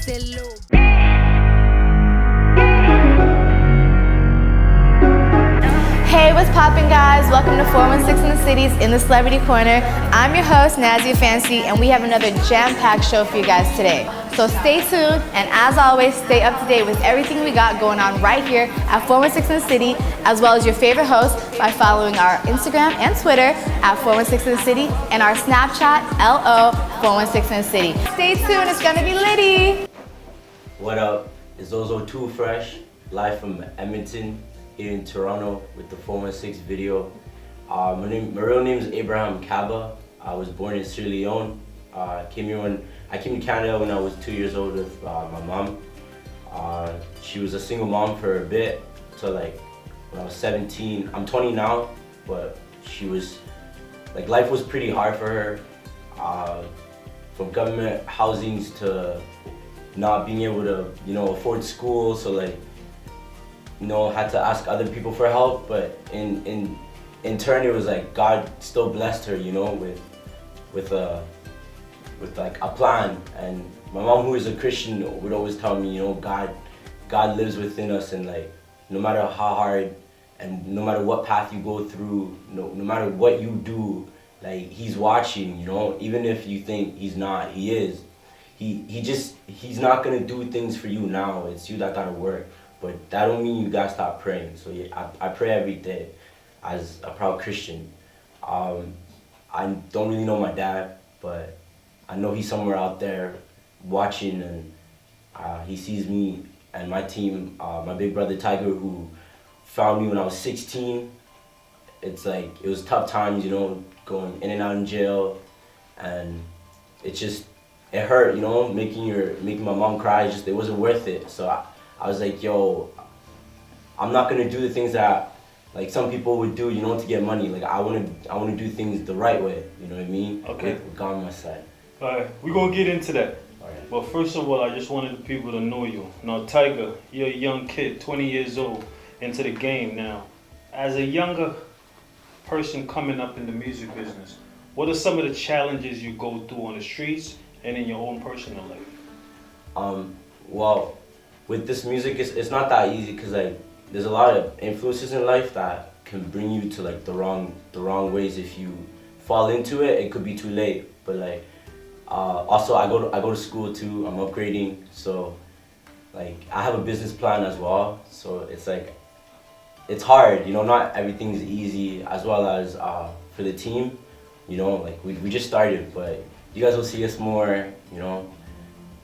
Hey, what's poppin', guys? Welcome to 416 and the City's In the Celebrity Corner. I'm your host, Nazia Fancy, and we have another jam-packed show for you guys today. So stay tuned, and as always, stay up to date with everything we got going on right here at 416 in the City, as well as your favorite host by following our Instagram and Twitter at 416 in the City and our Snapchat, LO416 in the City. Stay tuned, it's gonna be litty. What up? It's Zoezoe2fresh, live from Edmonton, here in Toronto with the 416 video. My real name is Abraham Kaba. I was born in Sierra Leone. I came to Canada when I was 2 years old with my mom. She was a single mom for a bit, so like when I was 17, I'm 20 now, but she was, like, life was pretty hard for her. From government housings to not being able to, afford school, so like, had to ask other people for help, but in turn it was like God still blessed her, with like a plan. And my mom, who is a Christian, would always tell me, God lives within us, and like no matter how hard and no matter what path you go through, no matter what you do, like He's watching, even if you think He's not, He is. He's not gonna do things for you now. It's you that gotta work. But that don't mean you gotta stop praying. So yeah, I pray every day as a proud Christian. I don't really know my dad, but I know he's somewhere out there watching, and he sees me and my team. My big brother Tiger, who found me when I was 16. It's like, it was tough times, going in and out in jail, and it hurt, making my mom cry. It wasn't worth it. So I was like, yo, I'm not gonna do the things that like some people would do, to get money. Like I wanna do things the right way. You know what I mean? Okay. With God on my side. All right, we're gonna get into that. All right. But first of all, I just wanted the people to know you. Now, Tiger, you're a young kid, 20 years old, into the game now. As a younger person coming up in the music business, what are some of the challenges you go through on the streets and in your own personal life? Well, with this music, it's not that easy, because like there's a lot of influences in life that can bring you to like the wrong ways. If you fall into it, it could be too late. But like also I go to school too. I'm upgrading, so like I have a business plan as well. So it's like it's hard, not everything's easy, as well as for the team, like we just started, but you guys will see us more,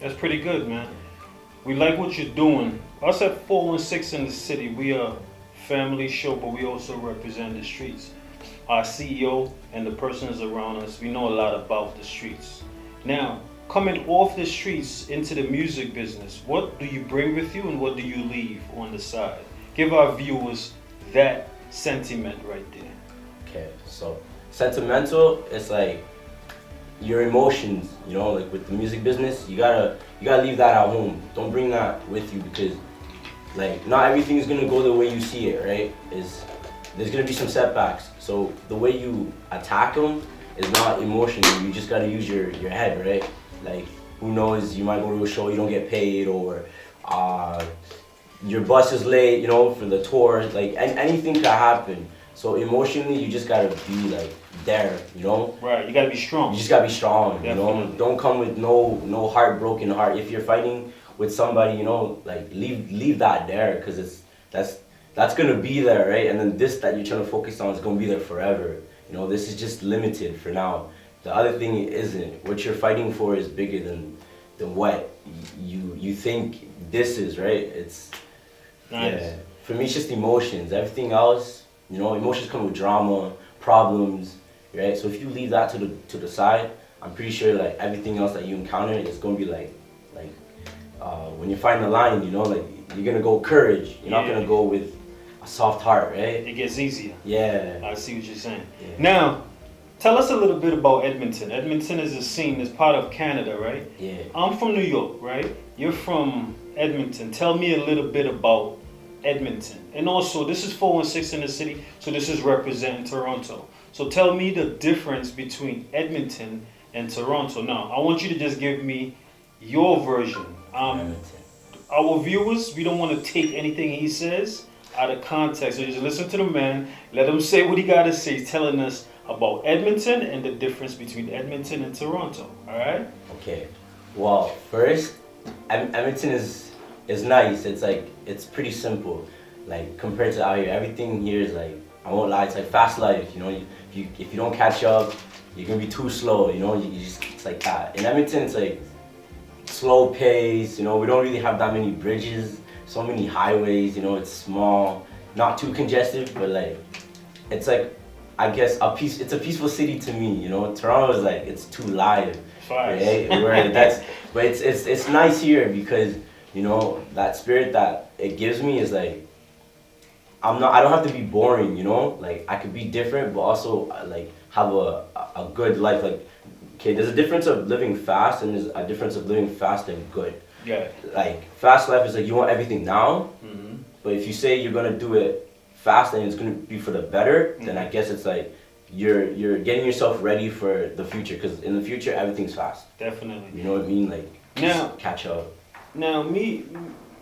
That's pretty good, man. We like what you're doing. Us at 416 in the City, we are a family show, but we also represent the streets. Our CEO and the persons around us, we know a lot about the streets. Now, coming off the streets into the music business, what do you bring with you and what do you leave on the side? Give our viewers that sentiment right there. Okay, so sentimental, it's like your emotions, like with the music business, you gotta leave that at home. Don't bring that with you, because like not everything is gonna go the way you see it, right? There's gonna be some setbacks. So the way you attack them is not emotional. You just gotta use your head, right? Like, who knows, you might go to a show, you don't get paid, or your bus is late, for the tour. Like anything could happen. So emotionally, you just gotta be like there, Right, you gotta be strong. You just gotta be strong, Definitely. Don't come with no heartbroken heart. If you're fighting with somebody, like leave that there, because that's gonna be there, right? And then this that you're trying to focus on is gonna be there forever. This is just limited for now. The other thing isn't. What you're fighting for is bigger than what you think this is, right? It's nice. Yeah. For me, it's just emotions. Everything else, emotions come with drama, problems, right? So if you leave that to the side, I'm pretty sure like everything else that you encounter is gonna be like when you find the line, like you're gonna go courage. You're not gonna go with a soft heart, right? It gets easier. Yeah. I see what you're saying. Yeah. Now, tell us a little bit about Edmonton. Edmonton is a scene, it's part of Canada, right? Yeah. I'm from New York, right? You're from Edmonton. Tell me a little bit about Edmonton. And also, this is 416 in the City, so this is representing Toronto. So tell me the difference between Edmonton and Toronto. Now, I want you to just give me your version. Edmonton. Our viewers, we don't want to take anything he says out of context. So just listen to the man, let him say what he got to say, telling us about Edmonton and the difference between Edmonton and Toronto. All right? Okay. Well, first, Edmonton is nice. It's like, it's pretty simple. Like, compared to out here, everything here is like, I won't lie, it's like fast life. You know, if you don't catch up, you're gonna be too slow. You know, you just, it's like that. In Edmonton, it's like slow pace. You know, we don't really have that many bridges, so many highways. You know, it's small, not too congested, but like, it's like, I guess it's a peaceful city to me. You know, Toronto is like, it's too live. Right? But it's nice here because, you know, that spirit that it gives me is like, I don't have to be boring, you know? Like, I could be different, but also, like, have a good life. Like, okay, there's a difference of living fast and there's a difference of living fast and good. Yeah. Like, fast life is like, you want everything now, but if you say you're gonna do it fast and it's gonna be for the better, then I guess it's like, you're getting yourself ready for the future, because in the future, everything's fast. Definitely. You know what I mean? Like, now, catch up. Now, me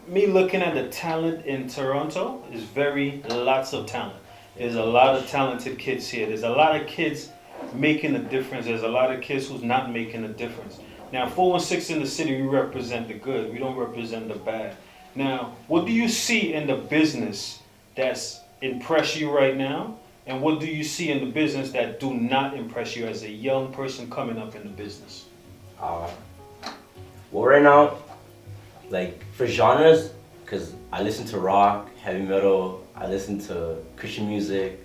looking at the talent in Toronto is lots of talent. There's a lot of talented kids here. There's a lot of kids making a difference. There's a lot of kids who's not making a difference. Now, 416 in the city, we represent the good. We don't represent the bad. Now, what do you see in the business that's impressed you right now? And what do you see in the business that do not impress you as a young person coming up in the business? Well, right now, like, for genres, because I listen to rock, heavy metal, I listen to Christian music,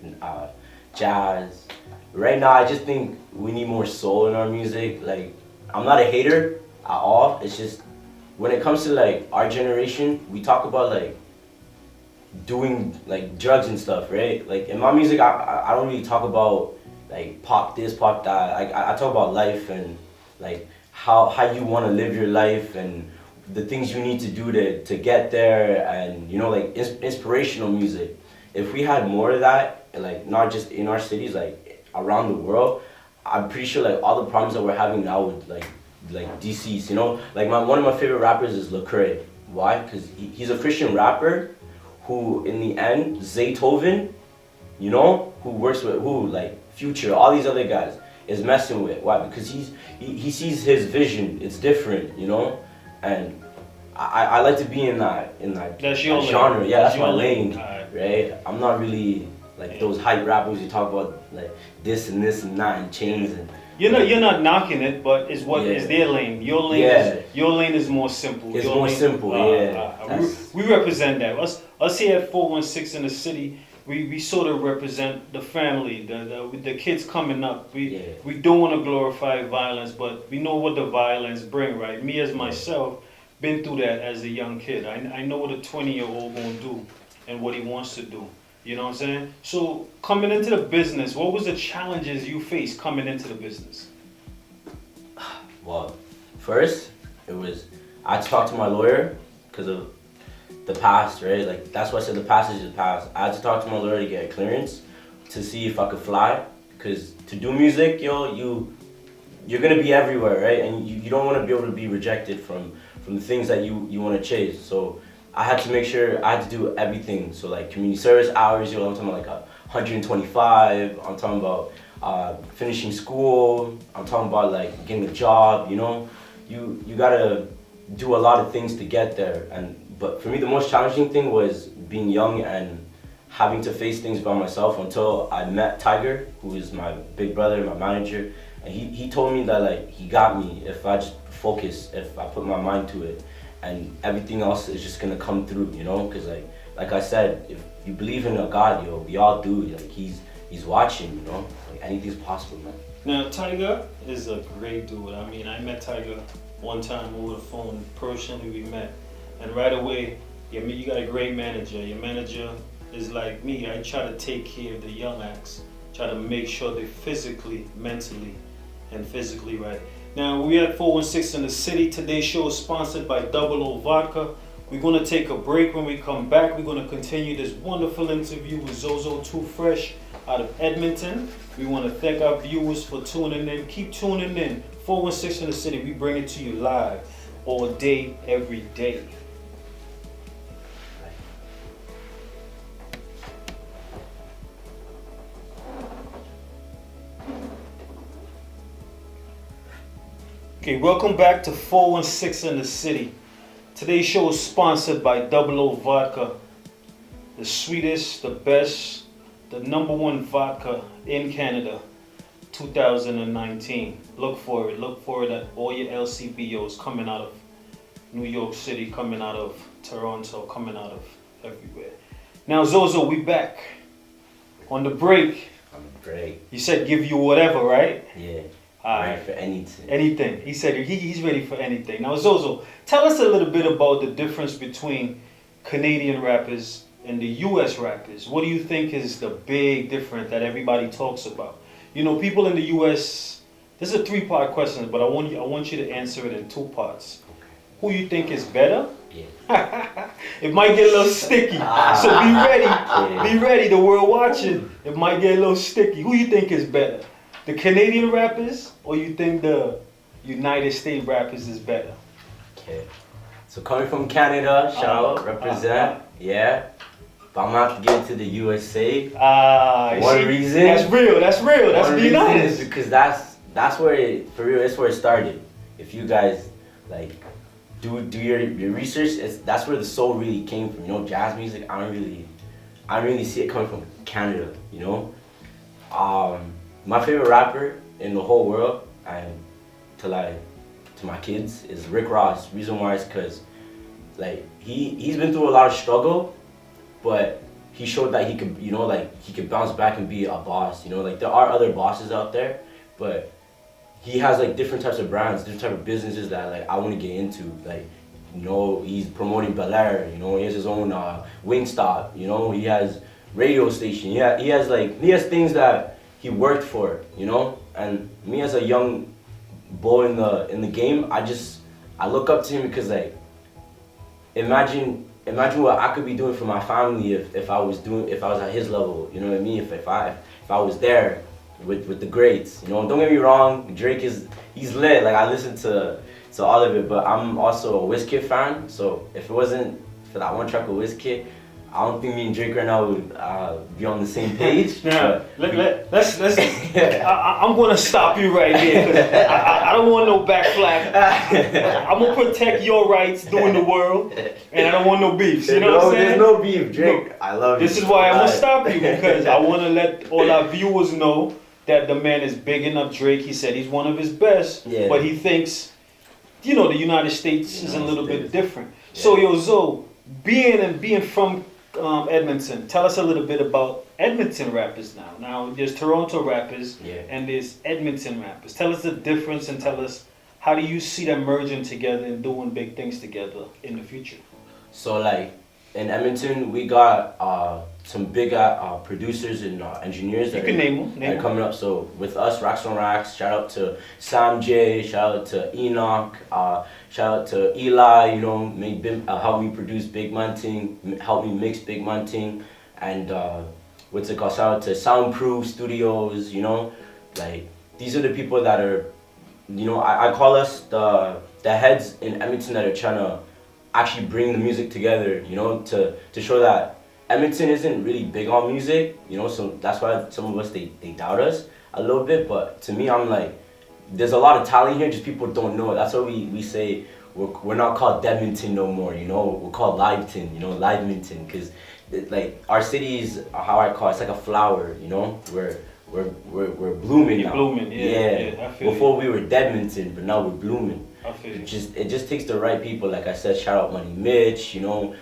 jazz. Right now, I just think we need more soul in our music. Like, I'm not a hater at all. It's just, when it comes to, like, our generation, we talk about, like, doing, like, drugs and stuff, right? Like, in my music, I don't really talk about, like, pop this, pop that. I talk about life and, like, how you want to live your life and the things you need to do to get there, and, you know, like, inspirational music. If we had more of that, like, not just in our cities, like, around the world, I'm pretty sure, like, all the problems that we're having now would, like decease, you know? Like, one of my favorite rappers is Lecrae. Why? Because he's a Christian rapper who, in the end, Zoezoe2fresh, you know, who works with, like, Future, all these other guys, is messing with. Why? Because he sees his vision. It's different, you know? And I like to be in that that's your genre. Lane. Yeah, that's my lane, right. right? I'm not really like those hype rappers you talk about, like this and that and chains and. You're not knocking it, but it's what is their lane. Your lane is more simple. It's more simple, We represent that. Us here at 416 in the city, we sort of represent the family, the kids coming up. We don't want to glorify violence, but we know what the violence bring, right? Me as myself, been through that as a young kid. I know what a 20-year-old gonna do and what he wants to do. You know what I'm saying? So coming into the business, what was the challenges you faced coming into the business? Well, first, I had to talk to my lawyer because of the past, right? Like, that's why I said the past is the past. I had to talk to my lawyer to get a clearance to see if I could fly, because to do music, you're gonna be everywhere, right? And you don't want to be able to be rejected from the things that you want to chase. So I had to make sure I had to do everything. So, like, community service hours, I'm talking about like 125. I'm talking about finishing school. I'm talking about, like, getting a job. You know, you gotta do a lot of things to get there. But for me, the most challenging thing was being young and having to face things by myself until I met Tiger, who is my big brother, my manager. And he told me that, like, he got me if I just focus, if I put my mind to it. And everything else is just gonna come through, you know? Because, like I said, if you believe in a God, we all do. Like, he's watching, you know? Like, anything's possible, man. Now, Tiger is a great dude. I mean, I met Tiger one time over the phone. Personally, we met. And right away, you got a great manager. Your manager is like me. I try to take care of the young acts. Try to make sure they're physically, mentally, and physically right. Now, we're at 416 in the city. Today's show is sponsored by Double O Vodka. We're going to take a break. When we come back, we're going to continue this wonderful interview with Zoezoe2fresh out of Edmonton. We want to thank our viewers for tuning in. Keep tuning in. 416 in the city. We bring it to you live. all day, every day? Okay, welcome back to 416 in the City. Today's show is sponsored by Double O Vodka, the sweetest, the best, the #1 vodka in Canada, 2019. Look for it. Look for it at all your LCBOs coming out of New York City, coming out of Toronto, coming out of everywhere. Now, Zozo, we back. On the break. On the break. You said give you whatever, right? Yeah. Alright. Ready for anything. Anything. He said he's ready for anything. Now, Zozo, tell us a little bit about the difference between Canadian rappers and the US rappers. What do you think is the big difference that everybody talks about? You know, people in the US, this is a 3-part question, but I want you to answer it in 2 parts. Okay. Who you think is better? Yeah. It might get a little sticky. So be ready. Yeah. Be ready, the world watching. It might get a little sticky. Who you think is better? The Canadian rappers, or you think the United States rappers is better? Okay. So coming from Canada, shout out, represent, yeah. But I'm gonna have to get to the USA. One reason. That's real. That's being honest. Is because that's where it, for real, that's where it started. If you guys like do your research, that's where the soul really came from. You know, jazz music. I don't really see it coming from Canada. You know, my favorite rapper in the whole world, and to my kids, is Rick Ross. Reason why is because like he's been through a lot of struggle, but he showed that he could, you know, like he could bounce back and be a boss. You know, like there are other bosses out there, but he has like different types of brands, different type of businesses that like I want to get into. Like, you know, he's promoting Bel Air. You know, he has his own Wingstop. You know, he has radio station. Yeah, he has things that he worked for. You know, and me as a young boy in the game, I look up to him because like imagine what I could be doing for my family if I was at his level. You know what I mean? If I was there with the greats. You know, don't get me wrong, Drake he's lit. Like I listen to all of it, but I'm also a Wizkid fan. So if it wasn't for that one track of Wizkid, I don't think me and Drake right now would be on the same page. Now, let's I'm gonna stop you right here, 'cause I don't want no backflap. I'm gonna protect your rights doing the world, and I don't want no beefs. You know what I'm saying? There's no beef, Drake. I love you. This is why I'm gonna stop you, because I want to let all our viewers know that the man is bigging up Drake. He said he's one of his best, but he thinks, you know, the United States is a little bit different. Yeah. So, yo, Zoe, being from Edmonton, tell us a little bit about Edmonton rappers now. Now, there's Toronto rappers and there's Edmonton rappers. Tell us the difference and tell us, how do you see them merging together and doing big things together in the future? So, like, in Edmonton, we got some big producers and engineers that are coming up. So with us, RaxxonRaxx, shout out to Sam J, shout out to Enoch, shout out to Eli, you know, help me produce Big Man Ting, help me mix Big Man Ting, and shout out to Soundproof Studios, you know, like these are the people that are, you know, I call us the heads in Edmonton that are trying to actually bring the music together, you know, to show that Edmonton isn't really big on music, you know, so that's why some of us, they doubt us a little bit, but to me, I'm like, there's a lot of talent here, just people don't know it. That's why we say we're not called Edmonton no more, you know, we're called Liveton, you know, Liveminton, because like our city is, how I call it, it's like a flower, you know, we're blooming now. Blooming, yeah. Before we were Deadmonton, but now we're blooming. It just takes the right people. Like I said, shout out Money Mitch, you know,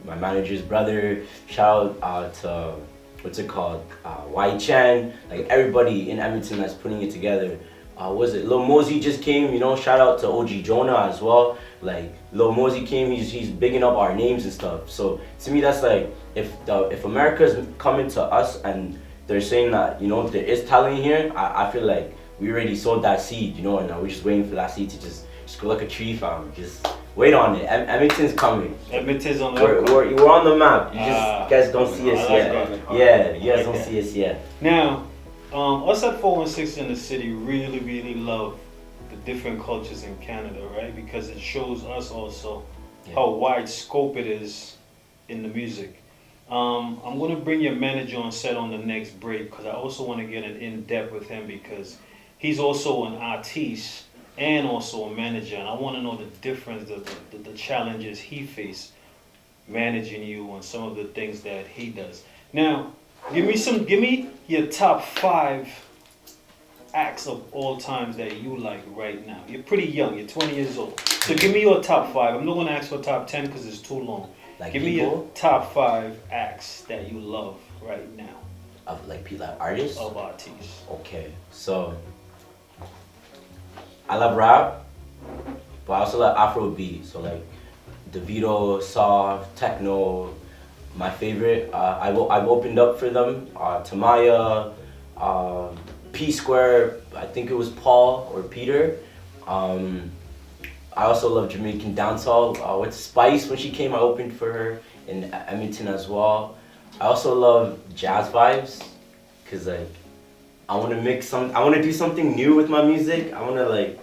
my manager's brother. Shout out to what's it called, Y Chan. Like everybody in Edmonton that's putting it together. Lil Mosey just came, you know. Shout out to OG Jonah as well. Like Lil Mosey came, he's bigging up our names and stuff. So to me, that's like if America's coming to us and they're saying that, you know, there is talent here, I feel like we already sowed that seed, you know, and we're just waiting for that seed to just go like a tree, fam. Just wait on it. Edmonton's coming. Edmonton's on the we're on the map. You guys don't see us yet. You guys don't see us yet. Now, us at 416 in the City really love the different cultures in Canada, right? Because it shows us also Yeah. how wide scope it is in the music. I'm going to bring your manager on set on the next break because I also want to get an in-depth with him because he's also an artiste and also a manager, and I want to know the difference, the challenges he faced managing you and some of the things that he does. Now, give me your top 5 acts of all times that you like right now. You're pretty young, you're 20 years old. So give me your top 5. I'm not going to ask for top 10 because it's too long. Like give me your top 5 acts that you love right now. Of like artists? Of artists. Okay, so I love rap, but I also love Afrobeat. So like DeVito, soft, techno. My favorite, I've opened up for them. Tamaya, P Square. I think it was Paul or Peter. I also love Jamaican dancehall. With Spice, when she came, I opened for her in Edmonton as well. I also love jazz vibes, cause like I want to do something new with my music. I want to like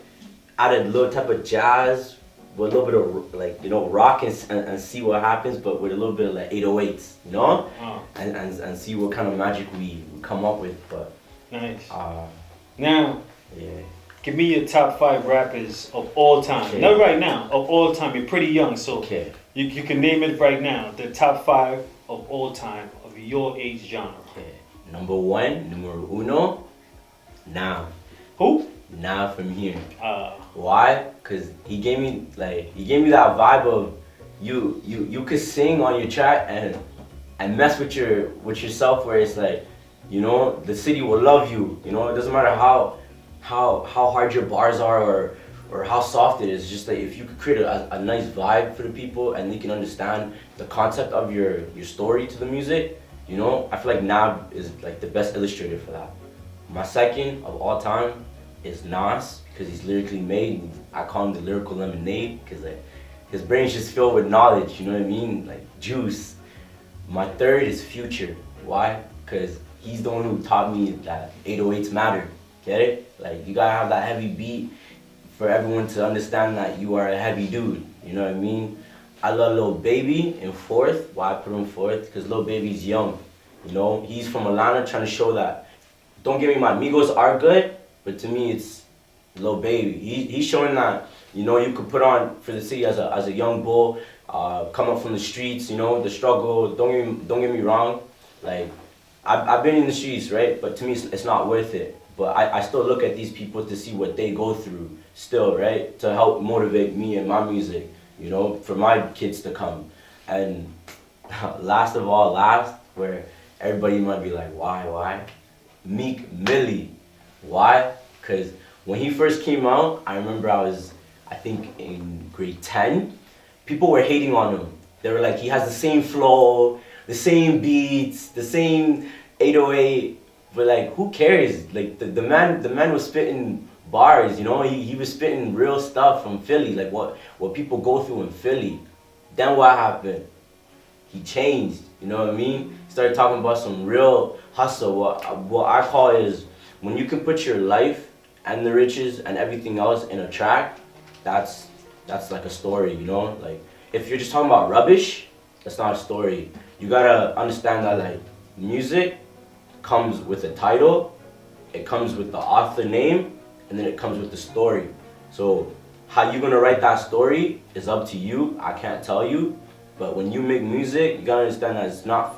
add a little type of jazz with a little bit of like rock and see what happens, but with a little bit of like 808s, and see what kind of magic we come up with. But nice. Now, yeah. Give me your top 5 rappers of all time. Okay. Not right now, of all time. You're pretty young, so Okay. you can name it right now. The top 5 of all time of your age genre. Okay. Number 1, numero uno, Now. Who? Now from here. Why? Cause he gave me that vibe of you could sing on your track and mess with yourself, where it's like, the city will love you. It doesn't matter how hard your bars are or how soft it is. Just like if you could create a nice vibe for the people and they can understand the concept of your story to the music, I feel like Nab is like the best illustrator for that. My second of all time is Nas, because he's lyrically made. I call him the lyrical lemonade because like his brain's just filled with knowledge, you know what I mean? Like juice. My third is Future. Why? Because he's the one who taught me that 808s matter. Get it? Like you gotta have that heavy beat for everyone to understand that you are a heavy dude. You know what I mean? I love Lil Baby in fourth. Why I put him fourth? Because Lil Baby's young. He's from Atlanta, trying to show that. Don't get me wrong, Migos are good, but to me it's Lil Baby. He's showing that you could put on for the city as a young bull, come up from the streets. The struggle. Don't get me wrong. Like I've been in the streets, right? But to me it's not worth it. But I still look at these people to see what they go through still, right? To help motivate me and my music, for my kids to come. And last, where everybody might be like, why? Meek Millie. Why? Because when he first came out, I remember I think in grade 10, people were hating on him. They were like, he has the same flow, the same beats, the same 808. But like, who cares? Like the man was spitting bars, he was spitting real stuff from Philly, like what people go through in Philly. Then what happened? He changed, you know what I mean? Started talking about some real hustle. What I call is when you can put your life and the riches and everything else in a track, that's like a story, Like if you're just talking about rubbish, that's not a story. You gotta understand that like music comes with a title, it comes with the author name, and then it comes with the story. So how you gonna write that story is up to you. I can't tell you. But when you make music, you gotta understand that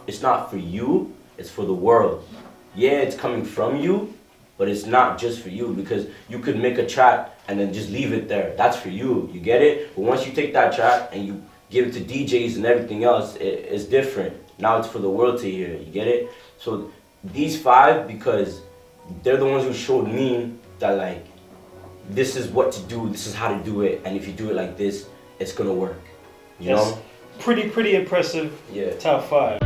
it's not for you, it's for the world. Yeah, it's coming from you, but it's not just for you, because you could make a track and then just leave it there. That's for you, you get it? But once you take that track and you give it to DJs and everything else, it's different. Now it's for the world to hear, you get it? So these 5, because they're the ones who showed me that like, this is what to do, this is how to do it, and if you do it like this, it's gonna work, you know? Pretty impressive. Yeah. Top 5.